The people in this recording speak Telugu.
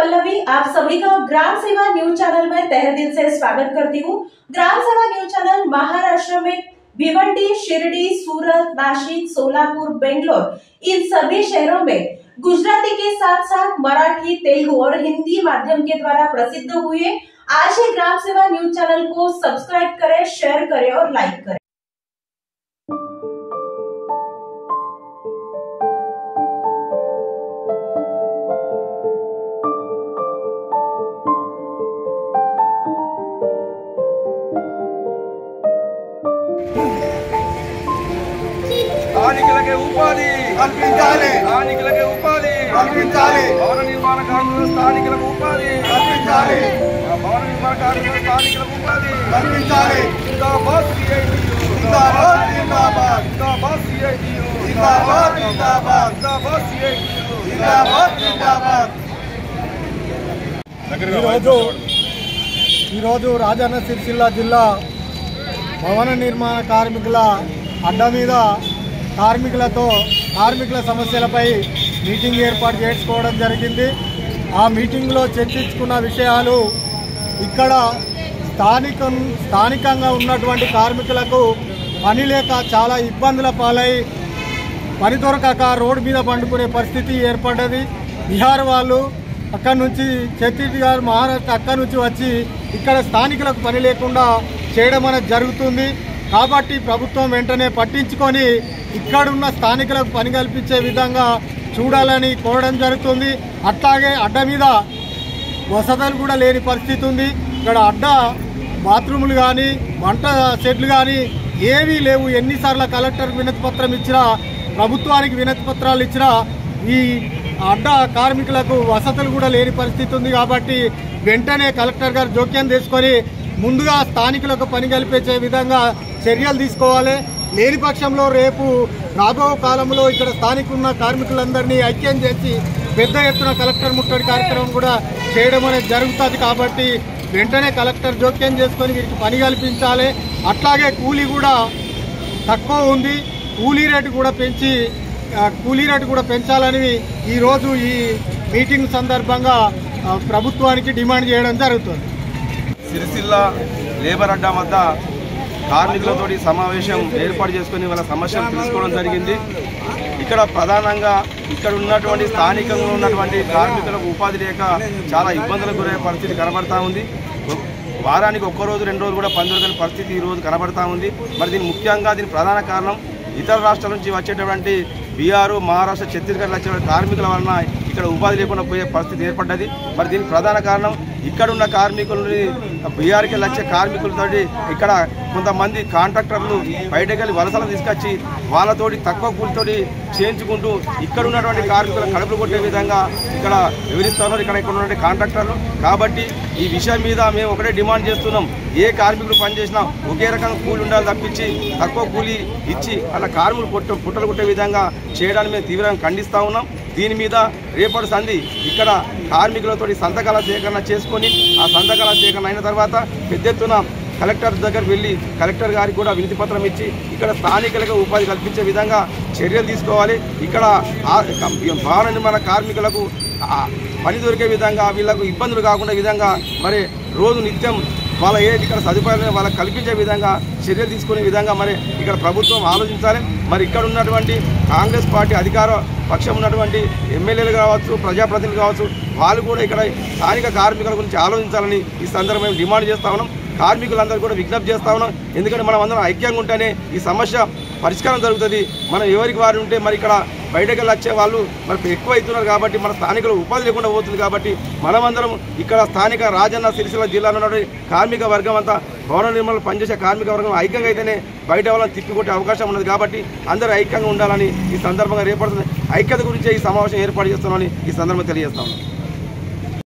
पल्लवी आप सभी का ग्राम सेवा न्यूज चैनल में तहे दिल से स्वागत करती हूँ। ग्राम सेवा न्यूज चैनल महाराष्ट्र में भिवंडी, शिरडी, सूरत, नासिक, सोलापुर, बेंगलोर इन सभी शहरों में गुजराती के साथ साथ मराठी, तेलुगु और हिंदी माध्यम के द्वारा प्रसिद्ध हुए। आज ही ग्राम सेवा न्यूज चैनल को सब्सक्राइब करें, शेयर करें और लाइक करें। స్థానికులకే ఉపాధి కల్పించాలి, స్థానికులకే ఉపాధి కల్పించాలి, భవన నిర్మాణ కార్మికులు స్థానికులకు ఉపాధి కల్పించాలి, భవన నిర్మాణ కార్మికులు స్థానికులకు ఉపాధి కల్పించాలి। జిందాబాద్ సిఐటియు, జిందాబాద్ జిందాబాద్, జిందాబాద్ సిఐటియు, జిందాబాద్ జిందాబాద్, జిందాబాద్ సిఐటియు, జిందాబాద్ జిందాబాద్। ఈరోజు రాజన్న సిరిసిల్ల జిల్లా భవన నిర్మాణ కార్మికుల అడ్డా మీద కార్మికుల సమస్యలపై మీటింగ్ ఏర్పాటు చేసుకోవడం జరిగింది। ఆ మీటింగ్లో చర్చించుకున్న విషయాలు ఇక్కడ స్థానికంగా ఉన్నటువంటి కార్మికులకు పని లేక చాలా ఇబ్బందుల పాలై పని దొరకక రోడ్డు మీద పండుకునే పరిస్థితి ఏర్పడ్డది। బీహార్ వాళ్ళు అక్కడి నుంచి, ఛత్తీస్గఢ్, మహారాష్ట్ర అక్కడి నుంచి వచ్చి ఇక్కడ స్థానికులకు పని లేకుండా చేయడం అనేది జరుగుతుంది। కాబట్టి ప్రభుత్వం వెంటనే పట్టించుకొని ఇక్కడున్న స్థానికులకు పని కల్పించే విధంగా చూడాలని కోరడం జరుగుతుంది। అట్లాగే అడ్డ మీద వసతులు కూడా లేని పరిస్థితి ఉంది। ఇక్కడ అడ్డ బాత్రూములు కానీ, వంట షెడ్లు కానీ ఏవీ లేవు। ఎన్నిసార్లు కలెక్టర్ వినతి పత్రం ఇచ్చినా, ప్రభుత్వానికి వినతి పత్రాలు ఇచ్చినా ఈ అడ్డ కార్మికులకు వసతులు కూడా లేని పరిస్థితి ఉంది। కాబట్టి వెంటనే కలెక్టర్ గారు జోక్యం తీసుకొని ముందుగా స్థానికులకు పని కల్పించే విధంగా చర్యలు తీసుకోవాలి। లేని పక్షంలో రేపు రాబో కాలంలో ఇక్కడ స్థానికున్న కార్మికులందరినీ ఐక్యం చేసి పెద్ద ఎత్తున కలెక్టర్ ముట్టడి కార్యక్రమం కూడా చేయడం అనేది జరుగుతుంది। కాబట్టి వెంటనే కలెక్టర్ జోక్యం చేసుకొని వీరికి పని కల్పించాలి। అట్లాగే కూలీ కూడా తక్కువ ఉంది, కూలీ రేటు కూడా పెంచాలని ఈరోజు ఈ మీటింగ్ సందర్భంగా ప్రభుత్వానికి డిమాండ్ చేయడం జరుగుతుంది। సిరిసిల్ల లేబర్ అడ్డా వద్ద కార్మికులతోటి సమావేశం ఏర్పాటు చేసుకుని వాళ్ళ సమస్యలు తెలుసుకోవడం జరిగింది। ఇక్కడ ప్రధానంగా ఇక్కడ ఉన్నటువంటి స్థానికంగా ఉన్నటువంటి కార్మికులకు ఉపాధి లేక చాలా ఇబ్బందులకు గురయ్యే పరిస్థితి కనబడతా ఉంది। వారానికి ఒక్కరోజు 2 రోజులు కూడా పని దొరకని పరిస్థితి ఈరోజు కనబడతా ఉంది। మరి దీని ప్రధాన కారణం ఇతర రాష్ట్రాల నుంచి వచ్చేటువంటి బీహారు, మహారాష్ట్ర, ఛత్తీస్గఢ్ వచ్చే కార్మికుల వలన ఇక్కడ ఉపాధి లేకుండా పోయే పరిస్థితి ఏర్పడ్డది। మరి దీనికి ప్రధాన కారణం ఇక్కడున్న కార్మికులని బీహార్కి వచ్చే కార్మికులతో ఇక్కడ కొంతమంది కాంట్రాక్టర్లు బయటకెళ్ళి వలసలు తీసుకొచ్చి వాళ్ళతోటి తక్కువ కూలితోటి చేయించుకుంటూ ఇక్కడ ఉన్నటువంటి కార్మికుల కడుపులు కొట్టే విధంగా ఇక్కడ వివరిస్తున్నారు ఇక్కడ ఉన్నటువంటి కాంట్రాక్టర్లు। కాబట్టి ఈ విషయం మీద మేము ఒకటే డిమాండ్ చేస్తున్నాం, ఏ కార్మికులు పనిచేసినా ఒకే రకంగా కూలి ఉండాలి తప్పించి తక్కువ కూలి ఇచ్చి అలా కార్మికులు పుట్టలు కొట్టే విధంగా చేయడానికి మేము తీవ్రంగా ఖండిస్తూ ఉన్నాం। దీని మీద రేపటి సంధి ఇక్కడ కార్మికులతో సంతకాల సేకరణ చేసుకొని ఆ సంతకాల సేకరణ అయిన తర్వాత పెద్ద ఎత్తున కలెక్టర్ దగ్గర వెళ్ళి కలెక్టర్ గారికి కూడా వినతి పత్రం ఇచ్చి ఇక్కడ స్థానికులకు ఉపాధి కల్పించే విధంగా చర్యలు తీసుకోవాలి। ఇక్కడ భవన నిర్మాణ కార్మికులకు పని దొరికే విధంగా, వీళ్ళకు ఇబ్బందులు కాకుండా విధంగా మరి రోజు నిత్యం వాళ్ళ ఏది ఇక్కడ సదుపాయాలను వాళ్ళకి కల్పించే విధంగా చర్యలు తీసుకునే విధంగా మరి ఇక్కడ ప్రభుత్వం ఆలోచించాలి। మరి ఇక్కడ ఉన్నటువంటి కాంగ్రెస్ పార్టీ అధికార పక్షం ఉన్నటువంటి ఎమ్మెల్యేలు కావచ్చు, ప్రజాప్రతినిధులు కావచ్చు, వాళ్ళు కూడా ఇక్కడ స్థానిక కార్మికుల గురించి ఆలోచించాలని ఈ సందర్భంగా మేము డిమాండ్ చేస్తా ఉన్నాం। కార్మికులందరూ కూడా విజ్ఞప్తి చేస్తా ఉన్నాం, ఎందుకంటే మనం అందరం ఐక్యంగా ఉంటేనే ఈ సమస్య పరిష్కారం జరుగుతుంది। మనం ఎవరికి వారు ఉంటే మరి ఇక్కడ బయటకెళ్ళి వచ్చే వాళ్ళు మరి ఎక్కువ అవుతున్నారు కాబట్టి మన స్థానికులు ఉపాధి లేకుండా పోతుంది। కాబట్టి మనమందరం ఇక్కడ స్థానిక రాజన్న సిరిసిల్ల జిల్లాలో ఉన్నటువంటి కార్మిక వర్గం అంతా భవన నిర్మాణంలో పనిచేసే కార్మిక వర్గం ఐక్యంగా అయితేనే బయట వాళ్ళని తిప్పికొట్టే అవకాశం ఉన్నది। కాబట్టి అందరూ ఐక్యంగా ఉండాలని ఈ సందర్భంగా ఏర్పడుతుంది। ఐక్యత గురించే ఈ సమావేశం ఏర్పాటు చేస్తున్నామని ఈ సందర్భంగా తెలియజేస్తాం।